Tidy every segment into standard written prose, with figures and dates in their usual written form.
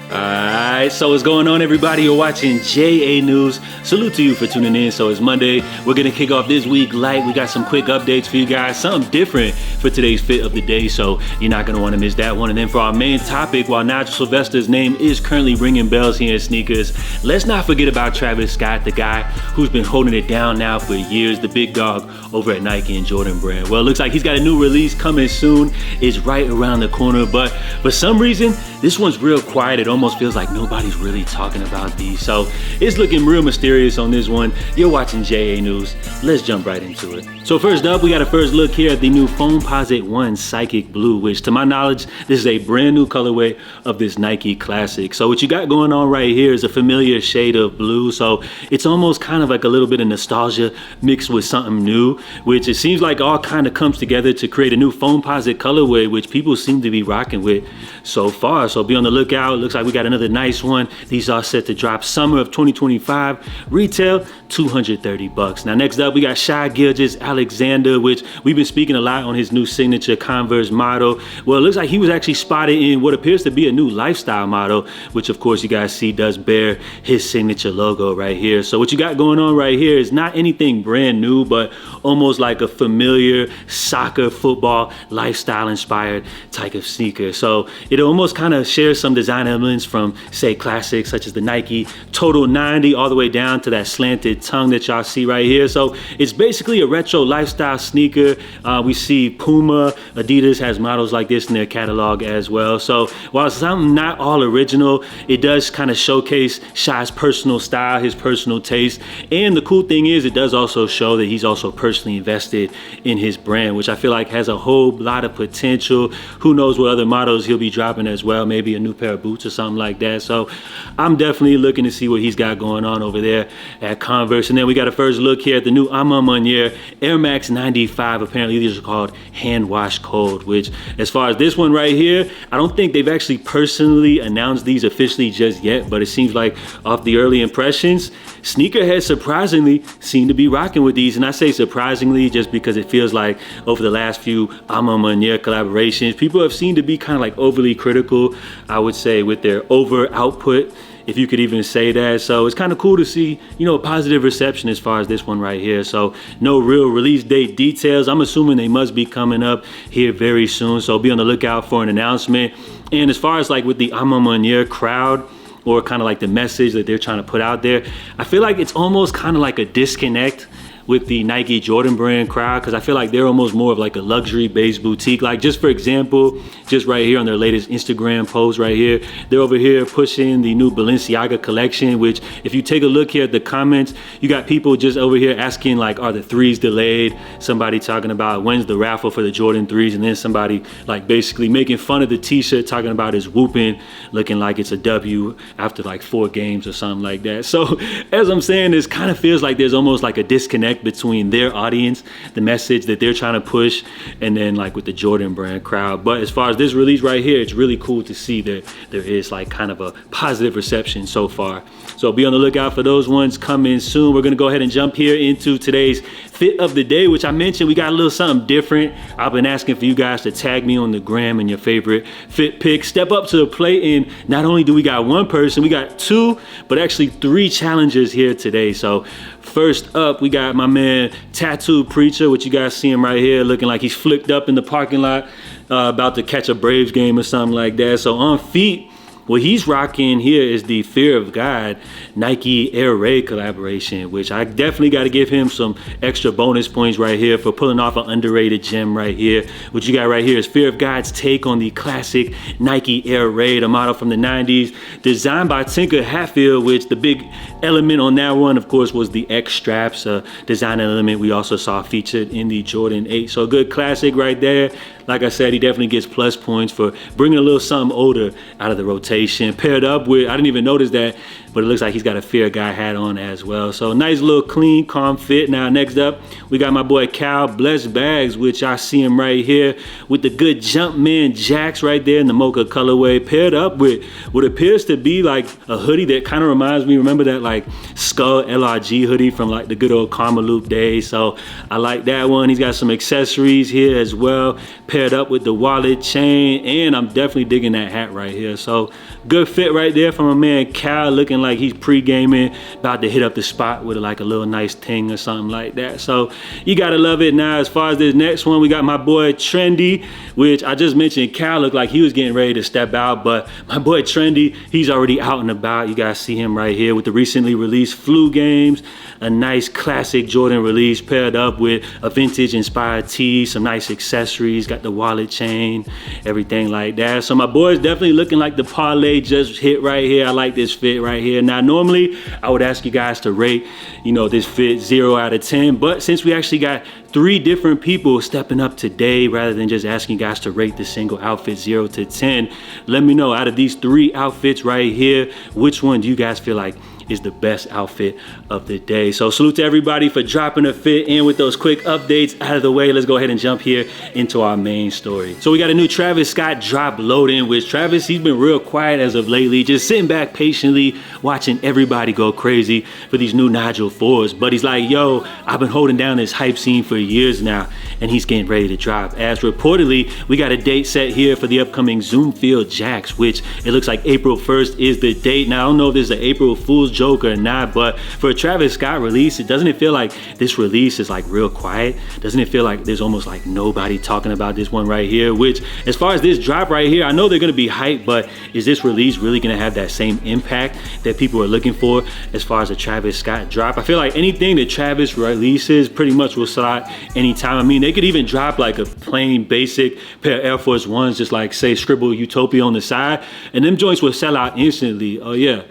Alright, so what's going on, everybody? You're watching JA News. Salute to you for tuning in. So it's Monday. We're gonna kick off this week light. We got some quick updates for you guys, something different for today's fit of the day, so you're not gonna want to miss that one. And then for our main topic, while Nigel Sylvester's name is currently ringing bells here in sneakers, let's not forget about Travis Scott, the guy who's been holding it down now for years, the big dog over at Nike and Jordan brand. Well, it looks like he's got a new release coming soon. It's right around the corner, but for some reason, this one's real quiet. It almost feels like nobody's really talking about these. So it's looking real mysterious on this one. You're watching JA News. Let's jump right into it. So first up, we got a first look here at the new Foamposite 1 Psychic Blue, which to my knowledge, this is a brand new colorway of this Nike classic. So what you got going on right here is a familiar shade of blue. So it's almost kind of like a little bit of nostalgia mixed with something new, which it seems like all kind of comes together to create a new Foamposite colorway, which people seem to be rocking with so far. So be on the lookout. It looks like we got another nice one. These are set to drop summer of 2025. Retail $230. Now next up, we got Shai Gilgeous-Alexander, which we've been speaking a lot on his new signature Converse model. Well, it looks like he was actually spotted in what appears to be a new lifestyle model, which of course you guys see does bear his signature logo right here. So what you got going on right here is not anything brand new, but almost like a familiar soccer, football, lifestyle inspired type of sneaker. So it almost kind of shares some design elements from, say, classics such as the Nike Total 90 all the way down to that slanted tongue that y'all see right here. So it's basically a retro lifestyle sneaker. We see Puma, Adidas has models like this in their catalog as well. So while some not all original, it does kind of showcase Shai's personal style, his personal taste. And the cool thing is it does also show that he's also personally invested in his brand, which I feel like has a whole lot of potential. Who knows what other models he'll be dropping as well, maybe a new pair of boots or something like that. So I'm definitely looking to see what he's got going on over there at Converse. And then we got a first look here at the new Ama Maniere Air Max 95. Apparently these are called hand wash cold, which as far as this one right here, I don't think they've actually personally announced these officially just yet, but it seems like off the early impressions, sneakerheads surprisingly seem to be rocking with these. And I say surprisingly just because it feels like over the last few Ama Maniere collaborations, people have seemed to be kind of like overly critical, I would say, with their over output, if you could even say that. So it's kind of cool to see, you know, a positive reception as far as this one right here. So no real release date details. I'm assuming they must be coming up here very soon. So be on the lookout for an announcement. And as far as like with the Ama Maniere crowd, or kind of like the message that they're trying to put out there, I feel like it's almost kind of like a disconnect with the Nike Jordan brand crowd, because I feel like they're almost more of like a luxury based boutique. Like just for example, just right here on their latest Instagram post right here, they're over here pushing the new Balenciaga collection, which if you take a look here at the comments, you got people just over here asking like, are the threes delayed? Somebody talking about when's the raffle for the Jordan 3s, and then somebody like basically making fun of the t-shirt, talking about his whooping, looking like it's a W after like 4 games or something like that. So as I'm saying, this kind of feels like there's almost like a disconnect between their audience, the message that they're trying to push, and then like with the Jordan brand crowd. But as far as this release right here, it's really cool to see that there is like kind of a positive reception so far. So be on the lookout for those ones coming soon. We're gonna go ahead and jump here into today's fit of the day, which I mentioned we got a little something different. I've been asking for you guys to tag me on the gram and your favorite fit pick. Step up to the plate, and not only do we got one person, we got 2, but actually 3 challengers here today. So first up, we got my man Tattoo Preacher, which you guys see him right here looking like he's flicked up in the parking lot, about to catch a Braves game or something like that. So on feet, what he's rocking here is the Fear of God Nike eerily collaboration, which I definitely got to give him some extra bonus points right here for pulling off an underrated gem right here. What you got right here is Fear of God's take on the classic Nike eerily, a model from the 90s, designed by Tinker Hatfield, which the big element on that one, of course, was the X straps, a design element we also saw featured in the Jordan 8. So a good classic right there. Like I said, he definitely gets plus points for bringing a little something older out of the rotation. presentation. Paired up with, I didn't even notice that, but it looks like he's got a Fear Guy hat on as well. So nice little clean, calm fit. Now next up, we got my boy Cal Blessed Bags, which I see him right here with the good Jumpman Jaxx right there in the mocha colorway, paired up with what appears to be like a hoodie that kind of reminds me, remember that like Skull LRG hoodie from like the good old Karma Loop days. So I like that one. He's got some accessories here as well, paired up with the wallet chain, and I'm definitely digging that hat right here. So good fit right there from my man Cal, looking like he's pre-gaming, about to hit up the spot with like a little nice ting or something like that. So you gotta love it. Now as far as this next one, we got my boy Trendy, which I just mentioned Cal looked like he was getting ready to step out, but my boy Trendy, he's already out and about. You guys see him right here with the recently released Flu Games, a nice classic Jordan release paired up with a vintage inspired tee, some nice accessories, got the wallet chain, everything like that. So my boy's definitely looking like the parlay just hit right here. I like this fit right here. Now normally I would ask you guys to rate, you know, this fit 0 out of 10, but since we actually got 3 different people stepping up today, rather than just asking you guys to rate the single outfit 0 to 10, let me know out of these 3 outfits right here, which one do you guys feel like is the best outfit of the day? So salute to everybody for dropping a fit. And with those quick updates out of the way, let's go ahead and jump here into our main story. So we got a new Travis Scott drop loading, which Travis, he's been real quiet as of lately, just sitting back patiently watching everybody go crazy for these new Nigel 4s. But he's like, yo, I've been holding down this hype scene for years now, and he's getting ready to drop. As reportedly, we got a date set here for the upcoming Zoom Field Jaxx, which it looks like April 1st is the date. Now I don't know if this is an April Fool's joke or not, but for a Travis Scott release, doesn't it feel like this release is like real quiet? Doesn't it feel like there's almost like nobody talking about this one right here? Which, as far as this drop right here, I know they're gonna be hyped, but is this release really gonna have that same impact that people are looking for as far as a Travis Scott drop? I feel like anything that Travis releases pretty much will sell out anytime. I mean, they could even drop like a plain basic pair of Air Force Ones, just like say scribble Utopia on the side, and them joints will sell out instantly. Oh yeah.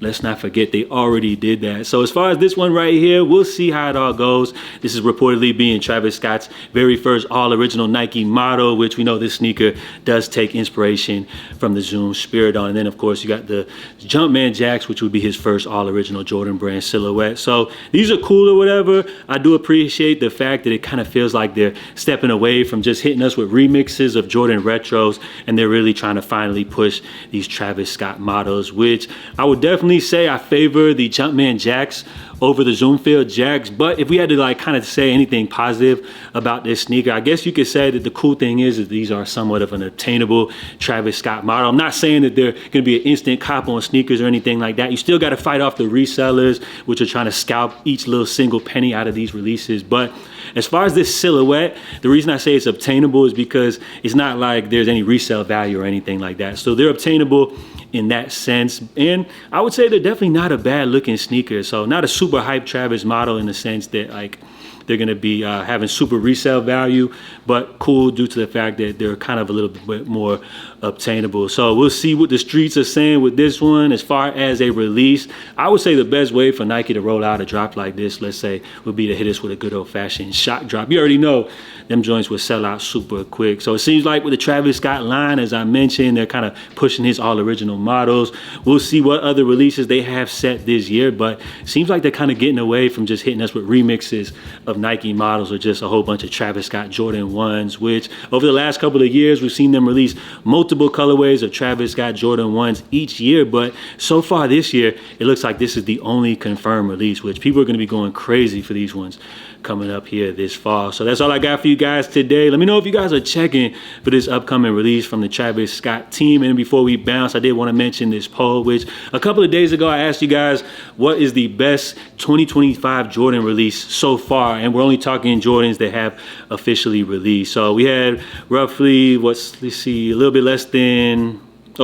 Let's not forget they already did that. So as far as this one right here, we'll see how it all goes. This is reportedly being Travis Scott's very first all original Nike model, which we know this sneaker does take inspiration from the Zoom Spirit on. And then of course you got the Jumpman Jaxx, which would be his first all original Jordan brand silhouette. So these are cool or whatever. I do appreciate the fact that it kind of feels like they're stepping away from just hitting us with remixes of Jordan retros, and they're really trying to finally push these Travis Scott models, which I would definitely say I favor the Jumpman Jaxx over the Zoom Field Jaxx. But if we had to like kind of say anything positive about this sneaker, I guess you could say that the cool thing is that these are somewhat of an obtainable Travis Scott model. I'm not saying that they're gonna be an instant cop on sneakers or anything like that. You still gotta fight off the resellers, which are trying to scalp each little single penny out of these releases. But as far as this silhouette, the reason I say it's obtainable is because it's not like there's any resale value or anything like that. So they're obtainable in that sense. And I would say they're definitely not a bad looking sneaker. So not a super hype Travis model in the sense that like they're gonna be having super resale value, but cool due to the fact that they're kind of a little bit more obtainable. So we'll see what the streets are saying with this one. As far as a release, I would say the best way for Nike to roll out a drop like this, let's say, would be to hit us with a good old fashioned shock drop. You already know them joints will sell out super quick. So it seems like with the Travis Scott line, as I mentioned, they're kind of pushing his all original models. We'll see what other releases they have set this year, but it seems like they're kind of getting away from just hitting us with remixes of Nike models or just a whole bunch of Travis Scott Jordan 1s, which over the last couple of years, we've seen them release multiple colorways of Travis Scott Jordan 1s each year. But so far this year, it looks like this is the only confirmed release, which people are going to be going crazy for these ones coming up here this fall. So that's all I got for you guys today. Let me know if you guys are checking for this upcoming release from the Travis Scott team. And before we bounce, I did want to mention this poll, which a couple of days ago I asked you guys what is the best 2025 Jordan release so far, and we're only talking Jordans that have officially released. So we had roughly, let's see, a little bit less than,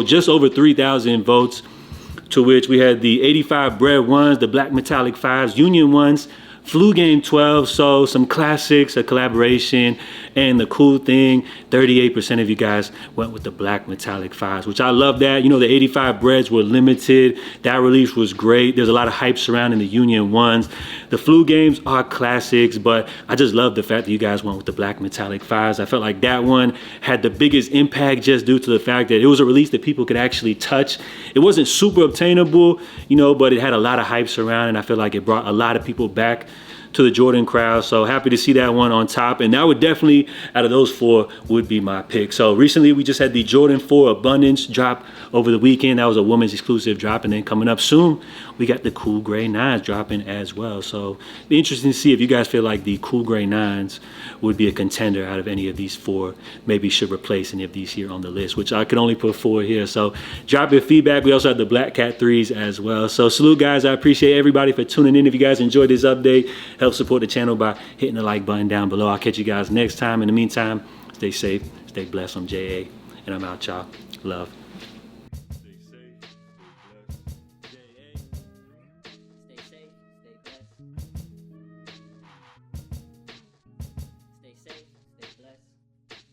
just over 3,000 votes, to which we had the 85 Bread 1s, the Black Metallic 5s, Union 1s, Flu Game 12, so some classics, a collaboration, and the cool thing, 38% of you guys went with the black metallic 5s, which I love that. You know, the 85 breads were limited. That release was great. There's a lot of hype surrounding the Union 1s. The Flu Games are classics, but I just love the fact that you guys went with the black metallic 5s. I felt like that one had the biggest impact just due to the fact that it was a release that people could actually touch. It wasn't super obtainable, you know, but it had a lot of hype surrounding. I feel like it brought a lot of people back to the Jordan crowd. So happy to see that one on top. And that would definitely, out of those 4, would be my pick. So recently we just had the Jordan 4 Abundance drop over the weekend. That was a women's exclusive drop. And then coming up soon, we got the Cool Gray 9s dropping as well. So it'd be interesting to see if you guys feel like the Cool Gray 9s would be a contender out of any of these 4. Maybe should replace any of these here on the list, which I could only put 4 here. So drop your feedback. We also have the Black Cat 3s as well. So salute, guys. I appreciate everybody for tuning in. If you guys enjoyed this update, help support the channel by hitting the like button down below. I'll catch you guys next time. In the meantime, stay safe, stay blessed. I'm JA, and I'm out, y'all. Love.